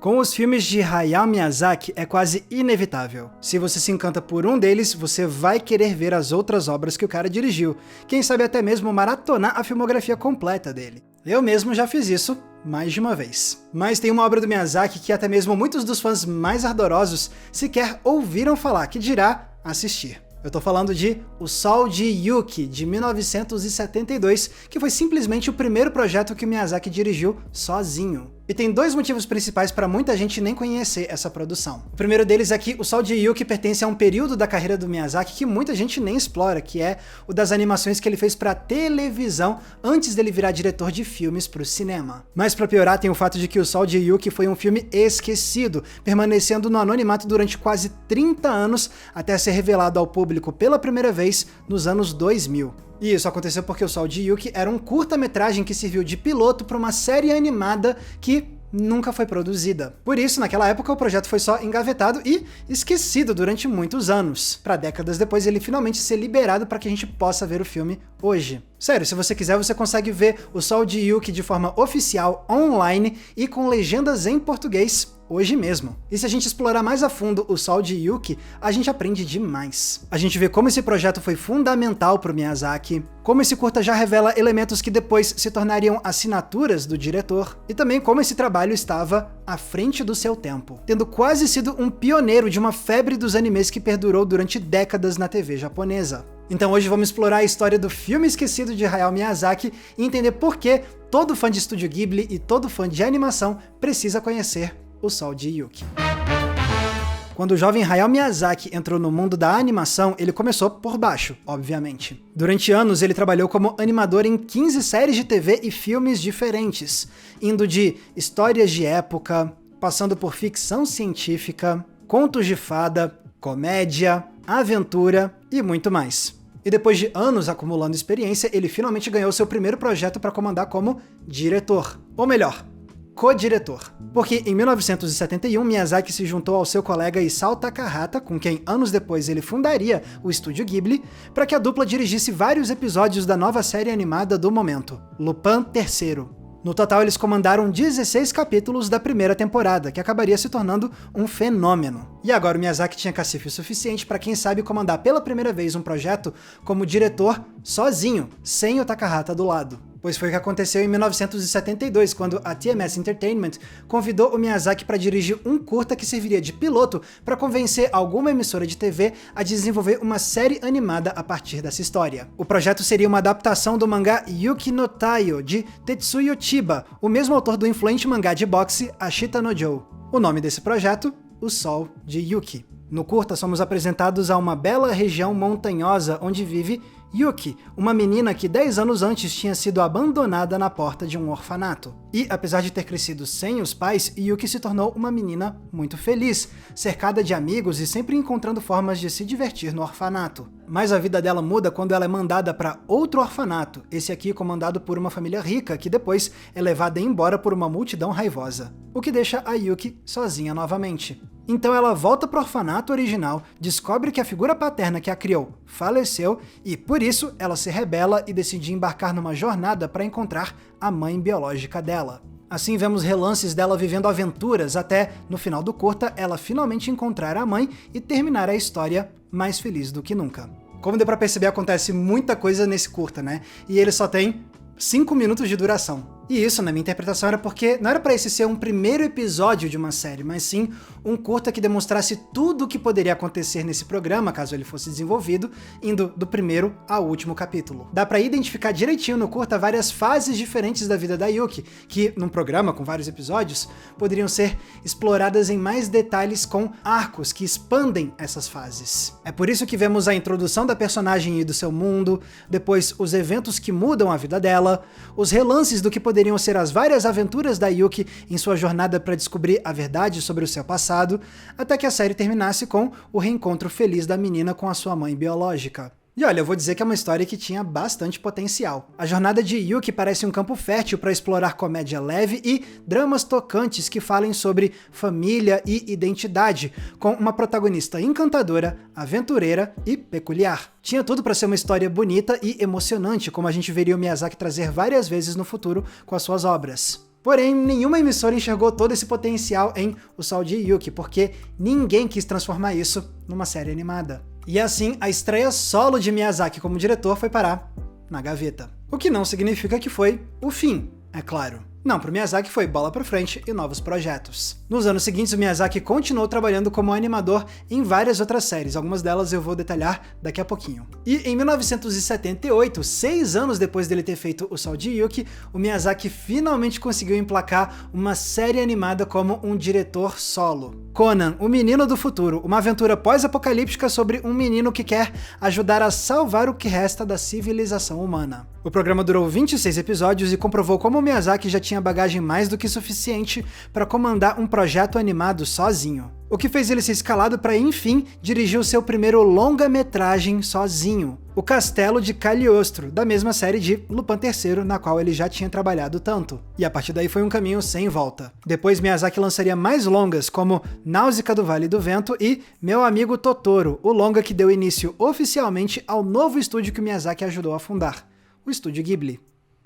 Com os filmes de Hayao Miyazaki é quase inevitável. Se você se encanta por um deles, você vai querer ver as outras obras que o cara dirigiu. Quem sabe até mesmo maratonar a filmografia completa dele. Eu mesmo já fiz isso mais de uma vez. Mas tem uma obra do Miyazaki que até mesmo muitos dos fãs mais ardorosos sequer ouviram falar, que dirá assistir. Eu tô falando de O Sol de Yuki, de 1972, que foi simplesmente o primeiro projeto que o Miyazaki dirigiu sozinho. E tem dois motivos principais para muita gente nem conhecer essa produção. O primeiro deles é que O Sol de Yuki pertence a um período da carreira do Miyazaki que muita gente nem explora, que é o das animações que ele fez para televisão antes dele virar diretor de filmes para o cinema. Mas para piorar, tem o fato de que O Sol de Yuki foi um filme esquecido, permanecendo no anonimato durante quase 30 anos até ser revelado ao público pela primeira vez nos anos 2000. E isso aconteceu porque O Sol de Yuki era um curta-metragem que serviu de piloto para uma série animada que nunca foi produzida. Por isso, naquela época, o projeto foi só engavetado e esquecido durante muitos anos, para décadas depois ele finalmente ser liberado para que a gente possa ver o filme hoje. Sério, se você quiser, você consegue ver O Sol de Yuki de forma oficial, online e com legendas em português hoje mesmo. E se a gente explorar mais a fundo O Sol de Yuki, a gente aprende demais. A gente vê como esse projeto foi fundamental para o Miyazaki, como esse curta já revela elementos que depois se tornariam assinaturas do diretor, e também como esse trabalho estava à frente do seu tempo, tendo quase sido um pioneiro de uma febre dos animes que perdurou durante décadas na TV japonesa. Então hoje vamos explorar a história do filme esquecido de Hayao Miyazaki e entender por que todo fã de Estúdio Ghibli e todo fã de animação precisa conhecer O Sol de Yuki. Quando o jovem Hayao Miyazaki entrou no mundo da animação, ele começou por baixo, obviamente. Durante anos, ele trabalhou como animador em 15 séries de TV e filmes diferentes, indo de histórias de época, passando por ficção científica, contos de fada, comédia, aventura e muito mais. E depois de anos acumulando experiência, ele finalmente ganhou seu primeiro projeto para comandar como diretor. Ou melhor, co-diretor. Porque em 1971, Miyazaki se juntou ao seu colega Isao Takahata, com quem anos depois ele fundaria o Estúdio Ghibli, para que a dupla dirigisse vários episódios da nova série animada do momento, Lupin III. No total, eles comandaram 16 capítulos da primeira temporada, que acabaria se tornando um fenômeno. E agora o Miyazaki tinha cacife o suficiente para, quem sabe, comandar pela primeira vez um projeto como diretor sozinho, sem o Takahata do lado. Pois foi o que aconteceu em 1972, quando a TMS Entertainment convidou o Miyazaki para dirigir um curta que serviria de piloto para convencer alguma emissora de TV a desenvolver uma série animada a partir dessa história. O projeto seria uma adaptação do mangá Yuki no Taiyo, de Tetsuyo Chiba, o mesmo autor do influente mangá de boxe Ashita no Joe. O nome desse projeto? O Sol de Yuki. No curta, somos apresentados a uma bela região montanhosa onde vive Yuki, uma menina que 10 anos antes tinha sido abandonada na porta de um orfanato. E, apesar de ter crescido sem os pais, Yuki se tornou uma menina muito feliz, cercada de amigos e sempre encontrando formas de se divertir no orfanato. Mas a vida dela muda quando ela é mandada para outro orfanato, esse aqui comandado por uma família rica, que depois é levada embora por uma multidão raivosa, o que deixa a Yuki sozinha novamente. Então ela volta pro orfanato original, descobre que a figura paterna que a criou faleceu e, por isso, ela se rebela e decide embarcar numa jornada para encontrar a mãe biológica dela. Assim vemos relances dela vivendo aventuras até, no final do curta, ela finalmente encontrar a mãe e terminar a história mais feliz do que nunca. Como deu pra perceber, acontece muita coisa nesse curta, né? E ele só tem 5 minutos de duração. E isso, na minha interpretação, era porque não era para esse ser um primeiro episódio de uma série, mas sim um curta que demonstrasse tudo o que poderia acontecer nesse programa, caso ele fosse desenvolvido, indo do primeiro ao último capítulo. Dá para identificar direitinho no curta várias fases diferentes da vida da Yuki, que, num programa com vários episódios, poderiam ser exploradas em mais detalhes com arcos que expandem essas fases. É por isso que vemos a introdução da personagem e do seu mundo, depois os eventos que mudam a vida dela, os relances do que poderiam ser as várias aventuras da Yuki em sua jornada para descobrir a verdade sobre o seu passado, até que a série terminasse com o reencontro feliz da menina com a sua mãe biológica. E olha, eu vou dizer que é uma história que tinha bastante potencial. A jornada de Yuki parece um campo fértil para explorar comédia leve e dramas tocantes que falem sobre família e identidade, com uma protagonista encantadora, aventureira e peculiar. Tinha tudo para ser uma história bonita e emocionante, como a gente veria o Miyazaki trazer várias vezes no futuro com as suas obras. Porém, nenhuma emissora enxergou todo esse potencial em O Sol de Yuki, porque ninguém quis transformar isso numa série animada. E assim, a estreia solo de Miyazaki como diretor foi parar na gaveta. O que não significa que foi o fim, é claro. Não, para o Miyazaki foi bola para frente e novos projetos. Nos anos seguintes, o Miyazaki continuou trabalhando como animador em várias outras séries, algumas delas eu vou detalhar daqui a pouquinho. E em 1978, 6 anos depois dele ter feito O Sol de Yuki, o Miyazaki finalmente conseguiu emplacar uma série animada como um diretor solo. Conan, o Menino do Futuro, uma aventura pós-apocalíptica sobre um menino que quer ajudar a salvar o que resta da civilização humana. O programa durou 26 episódios e comprovou como o Miyazaki já tinha bagagem mais do que suficiente para comandar um projeto animado sozinho. O que fez ele ser escalado para, enfim, dirigir o seu primeiro longa-metragem sozinho, O Castelo de Cagliostro, da mesma série de Lupin III, na qual ele já tinha trabalhado tanto. E a partir daí foi um caminho sem volta. Depois Miyazaki lançaria mais longas, como Náusea do Vale do Vento e Meu Amigo Totoro, o longa que deu início oficialmente ao novo estúdio que o Miyazaki ajudou a fundar, o Estúdio Ghibli.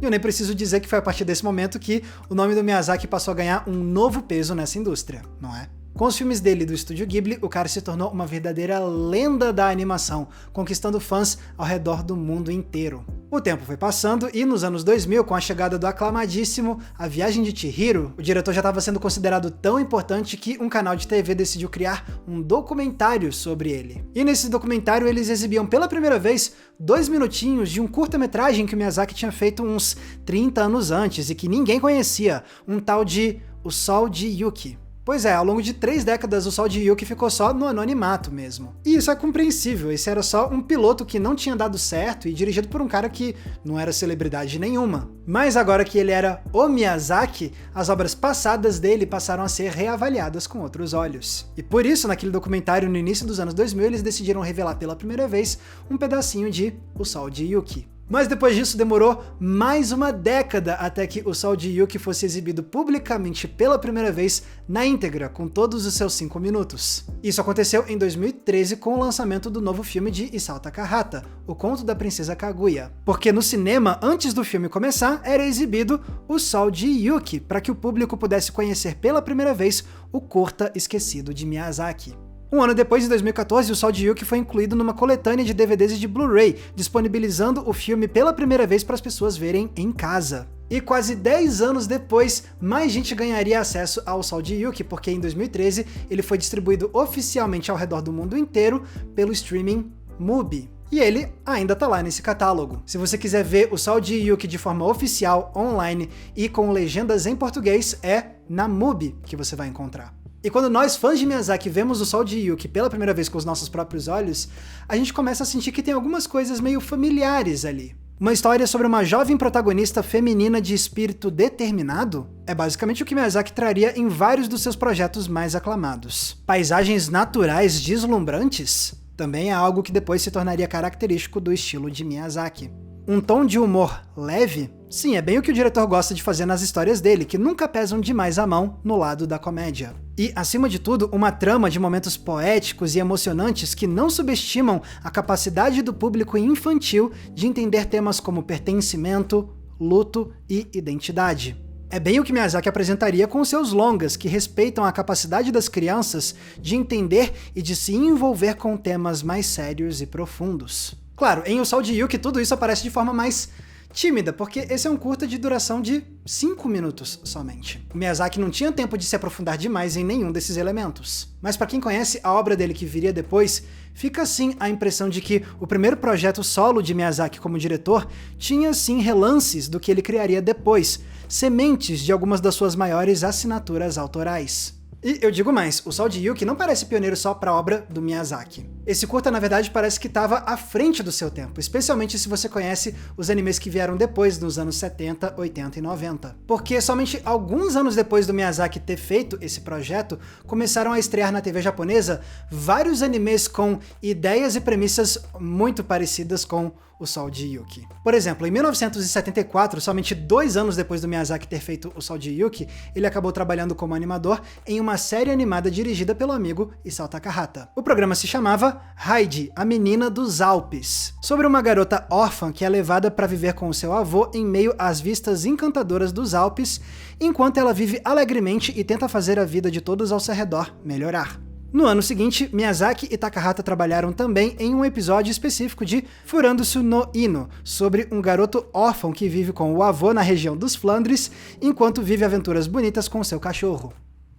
E eu nem preciso dizer que foi a partir desse momento que o nome do Miyazaki passou a ganhar um novo peso nessa indústria, não é? Com os filmes dele do Estúdio Ghibli, o cara se tornou uma verdadeira lenda da animação, conquistando fãs ao redor do mundo inteiro. O tempo foi passando e nos anos 2000, com a chegada do aclamadíssimo A Viagem de Chihiro, o diretor já estava sendo considerado tão importante que um canal de TV decidiu criar um documentário sobre ele. E nesse documentário eles exibiam pela primeira vez 2 minutinhos de um curta-metragem que o Miyazaki tinha feito uns 30 anos antes e que ninguém conhecia, um tal de O Sol de Yuki. Pois é, ao longo de 3 décadas o Sol de Yuki ficou só no anonimato mesmo. E isso é compreensível, esse era só um piloto que não tinha dado certo e dirigido por um cara que não era celebridade nenhuma. Mas agora que ele era o Miyazaki, as obras passadas dele passaram a ser reavaliadas com outros olhos. E por isso, naquele documentário no início dos anos 2000, eles decidiram revelar pela primeira vez um pedacinho de O Sol de Yuki. Mas depois disso demorou mais uma década até que O Sol de Yuki fosse exibido publicamente pela primeira vez na íntegra, com todos os seus 5 minutos. Isso aconteceu em 2013 com o lançamento do novo filme de Isao Takahata, O Conto da Princesa Kaguya. Porque no cinema, antes do filme começar, era exibido O Sol de Yuki, para que o público pudesse conhecer pela primeira vez o curta esquecido de Miyazaki. Um ano depois, em 2014, O Sol de Yuki foi incluído numa coletânea de DVDs e de Blu-ray, disponibilizando o filme pela primeira vez para as pessoas verem em casa. E quase 10 anos depois, mais gente ganharia acesso ao Sol de Yuki, porque em 2013 ele foi distribuído oficialmente ao redor do mundo inteiro pelo streaming Mubi. E ele ainda tá lá nesse catálogo. Se você quiser ver O Sol de Yuki de forma oficial, online e com legendas em português, é na Mubi que você vai encontrar. E quando nós, fãs de Miyazaki, vemos O Sol de Yuki pela primeira vez com os nossos próprios olhos, a gente começa a sentir que tem algumas coisas meio familiares ali. Uma história sobre uma jovem protagonista feminina de espírito determinado? É basicamente o que Miyazaki traria em vários dos seus projetos mais aclamados. Paisagens naturais deslumbrantes? Também é algo que depois se tornaria característico do estilo de Miyazaki. Um tom de humor leve? Sim, é bem o que o diretor gosta de fazer nas histórias dele, que nunca pesam demais a mão no lado da comédia. E, acima de tudo, uma trama de momentos poéticos e emocionantes que não subestimam a capacidade do público infantil de entender temas como pertencimento, luto e identidade. É bem o que Miyazaki apresentaria com seus longas, que respeitam a capacidade das crianças de entender e de se envolver com temas mais sérios e profundos. Claro, em O Sol de Yuki tudo isso aparece de forma mais tímida, porque esse é um curta de duração de 5 minutos somente. O Miyazaki não tinha tempo de se aprofundar demais em nenhum desses elementos. Mas para quem conhece a obra dele que viria depois, fica sim a impressão de que o primeiro projeto solo de Miyazaki como diretor tinha sim relances do que ele criaria depois, sementes de algumas das suas maiores assinaturas autorais. E eu digo mais, O Sol de Yuki não parece pioneiro só para a obra do Miyazaki. Esse curta, na verdade, parece que estava à frente do seu tempo, especialmente se você conhece os animes que vieram depois, nos anos 70, 80 e 90. Porque somente alguns anos depois do Miyazaki ter feito esse projeto, começaram a estrear na TV japonesa vários animes com ideias e premissas muito parecidas com O o Sol de Yuki. Por exemplo, em 1974, somente 2 anos depois do Miyazaki ter feito o Sol de Yuki, ele acabou trabalhando como animador em uma série animada dirigida pelo amigo Isao Takahata. O programa se chamava Heidi, a Menina dos Alpes, sobre uma garota órfã que é levada para viver com o seu avô em meio às vistas encantadoras dos Alpes, enquanto ela vive alegremente e tenta fazer a vida de todos ao seu redor melhorar. No ano seguinte, Miyazaki e Takahata trabalharam também em um episódio específico de Furandosu no Ino, sobre um garoto órfão que vive com o avô na região dos Flandres, enquanto vive aventuras bonitas com seu cachorro.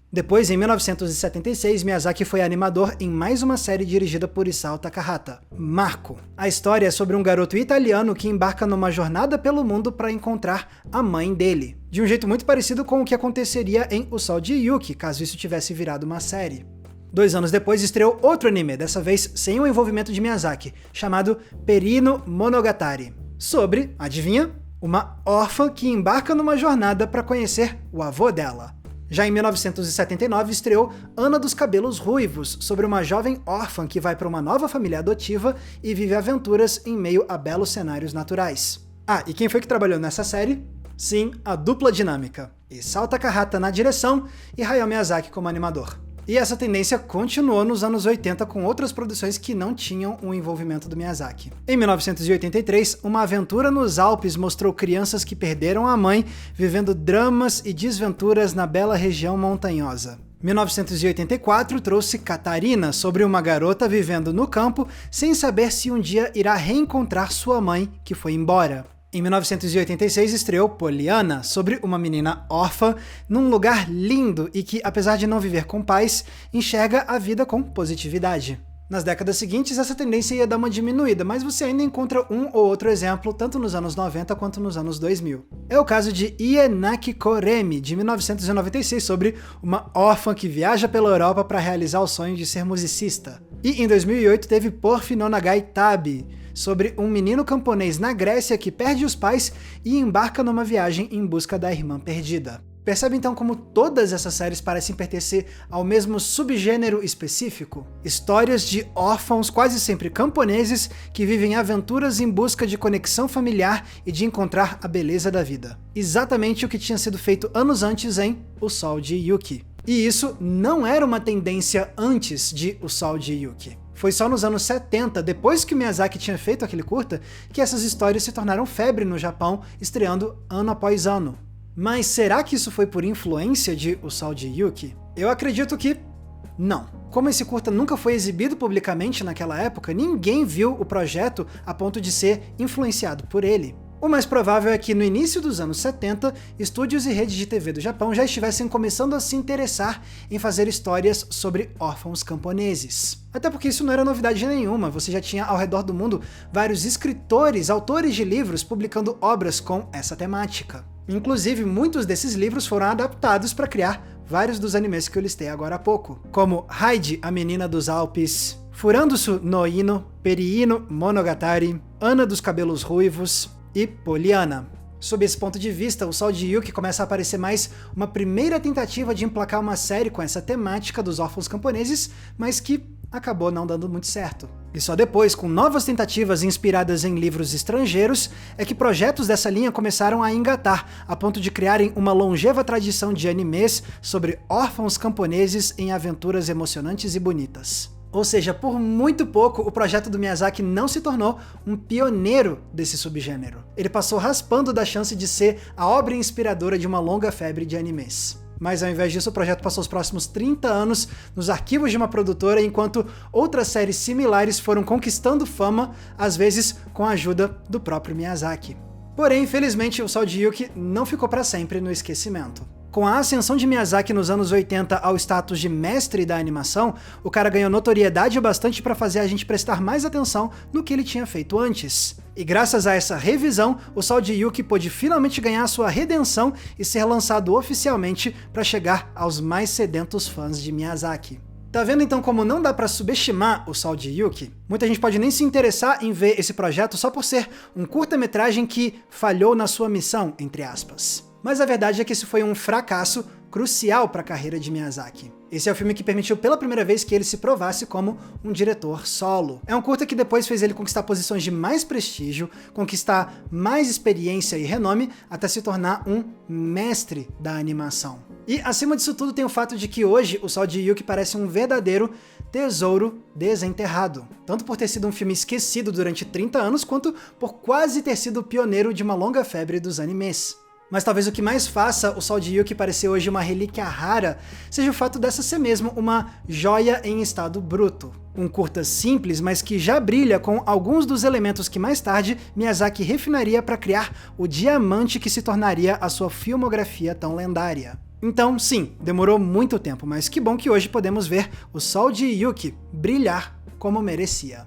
Depois, em 1976, Miyazaki foi animador em mais uma série dirigida por Isao Takahata, Marco. A história é sobre um garoto italiano que embarca numa jornada pelo mundo para encontrar a mãe dele, de um jeito muito parecido com o que aconteceria em O Sol de Yuki, caso isso tivesse virado uma série. 2 anos depois estreou outro anime, dessa vez sem o envolvimento de Miyazaki, chamado Perino Monogatari, sobre, adivinha? Uma órfã que embarca numa jornada para conhecer o avô dela. Já em 1979 estreou Ana dos Cabelos Ruivos, sobre uma jovem órfã que vai para uma nova família adotiva e vive aventuras em meio a belos cenários naturais. Ah, e quem foi que trabalhou nessa série? Sim, a dupla dinâmica, Isao Takahata na direção e Hayao Miyazaki como animador. E essa tendência continuou nos anos 80 com outras produções que não tinham o envolvimento do Miyazaki. Em 1983, Uma Aventura nos Alpes mostrou crianças que perderam a mãe vivendo dramas e desventuras na bela região montanhosa. 1984 trouxe Catarina, sobre uma garota vivendo no campo sem saber se um dia irá reencontrar sua mãe, que foi embora. Em 1986 estreou Poliana, sobre uma menina órfã num lugar lindo e que, apesar de não viver com pais, enxerga a vida com positividade. Nas décadas seguintes, essa tendência ia dar uma diminuída, mas você ainda encontra um ou outro exemplo, tanto nos anos 90 quanto nos anos 2000. É o caso de Ienaki Koremi, de 1996, sobre uma órfã que viaja pela Europa para realizar o sonho de ser musicista. E em 2008 teve Porfi no Nagai Tabi, sobre um menino camponês na Grécia que perde os pais e embarca numa viagem em busca da irmã perdida. Percebe então como todas essas séries parecem pertencer ao mesmo subgênero específico? Histórias de órfãos, quase sempre camponeses, que vivem aventuras em busca de conexão familiar e de encontrar a beleza da vida. Exatamente o que tinha sido feito anos antes em O Sol de Yuki. E isso não era uma tendência antes de O Sol de Yuki. Foi só nos anos 70, depois que o Miyazaki tinha feito aquele curta, que essas histórias se tornaram febre no Japão, estreando ano após ano. Mas será que isso foi por influência de O Sol de Yuki? Eu acredito que não. Como esse curta nunca foi exibido publicamente naquela época, ninguém viu o projeto a ponto de ser influenciado por ele. O mais provável é que no início dos anos 70, estúdios e redes de TV do Japão já estivessem começando a se interessar em fazer histórias sobre órfãos camponeses. Até porque isso não era novidade nenhuma, você já tinha ao redor do mundo vários escritores, autores de livros publicando obras com essa temática. Inclusive, muitos desses livros foram adaptados para criar vários dos animes que eu listei agora há pouco, como Heidi, a Menina dos Alpes, Furandosu no Ino, Perino Monogatari, Ana dos Cabelos Ruivos e Poliana. Sob esse ponto de vista, O Sol de Yuki começa a parecer mais uma primeira tentativa de emplacar uma série com essa temática dos órfãos camponeses, mas que acabou não dando muito certo. E só depois, com novas tentativas inspiradas em livros estrangeiros, é que projetos dessa linha começaram a engatar, a ponto de criarem uma longeva tradição de animes sobre órfãos camponeses em aventuras emocionantes e bonitas. Ou seja, por muito pouco, o projeto do Miyazaki não se tornou um pioneiro desse subgênero. Ele passou raspando da chance de ser a obra inspiradora de uma longa febre de animes. Mas ao invés disso, o projeto passou os próximos 30 anos nos arquivos de uma produtora, enquanto outras séries similares foram conquistando fama, às vezes com a ajuda do próprio Miyazaki. Porém, infelizmente, O Sol de Yuki não ficou para sempre no esquecimento. Com a ascensão de Miyazaki nos anos 80 ao status de mestre da animação, o cara ganhou notoriedade o bastante para fazer a gente prestar mais atenção no que ele tinha feito antes. E graças a essa revisão, O Sol de Yuki pôde finalmente ganhar sua redenção e ser lançado oficialmente para chegar aos mais sedentos fãs de Miyazaki. Tá vendo então como não dá pra subestimar O Sol de Yuki? Muita gente pode nem se interessar em ver esse projeto só por ser um curta-metragem que falhou na sua missão, entre aspas. Mas a verdade é que esse foi um fracasso crucial para a carreira de Miyazaki. Esse é o filme que permitiu pela primeira vez que ele se provasse como um diretor solo. É um curta que depois fez ele conquistar posições de mais prestígio, conquistar mais experiência e renome, até se tornar um mestre da animação. E acima disso tudo tem o fato de que hoje o Sol de Yuki parece um verdadeiro tesouro desenterrado, tanto por ter sido um filme esquecido durante 30 anos, quanto por quase ter sido o pioneiro de uma longa febre dos animes. Mas talvez o que mais faça o Sol de Yuki parecer hoje uma relíquia rara seja o fato dessa ser mesmo uma joia em estado bruto. Um curta simples, mas que já brilha com alguns dos elementos que mais tarde Miyazaki refinaria para criar o diamante que se tornaria a sua filmografia tão lendária. Então, sim, demorou muito tempo, mas que bom que hoje podemos ver o Sol de Yuki brilhar como merecia.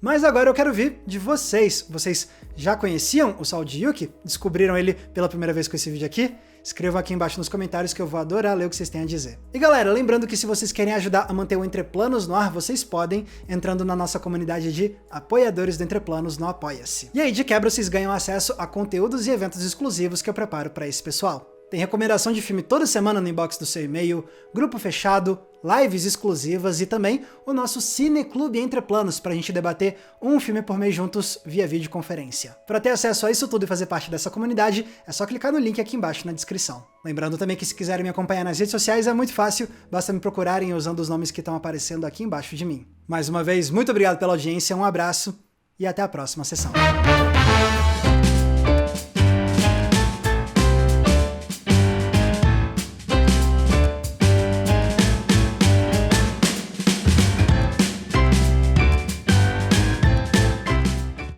Mas agora eu quero ver de vocês. Vocês já conheciam o Sol de Yuki? Descobriram ele pela primeira vez com esse vídeo aqui? Escrevam aqui embaixo nos comentários que eu vou adorar ler o que vocês têm a dizer. E galera, lembrando que se vocês querem ajudar a manter o Entreplanos no ar, vocês podem entrando na nossa comunidade de apoiadores do Entreplanos no Apoia-se. E aí, de quebra, vocês ganham acesso a conteúdos e eventos exclusivos que eu preparo para esse pessoal. Tem recomendação de filme toda semana no inbox do seu e-mail, grupo fechado, lives exclusivas e também o nosso Cineclube Entreplanos para a gente debater um filme por mês juntos via videoconferência. Para ter acesso a isso tudo e fazer parte dessa comunidade, é só clicar no link aqui embaixo na descrição. Lembrando também que se quiserem me acompanhar nas redes sociais é muito fácil, basta me procurarem usando os nomes que estão aparecendo aqui embaixo de mim. Mais uma vez, muito obrigado pela audiência, um abraço e até a próxima sessão.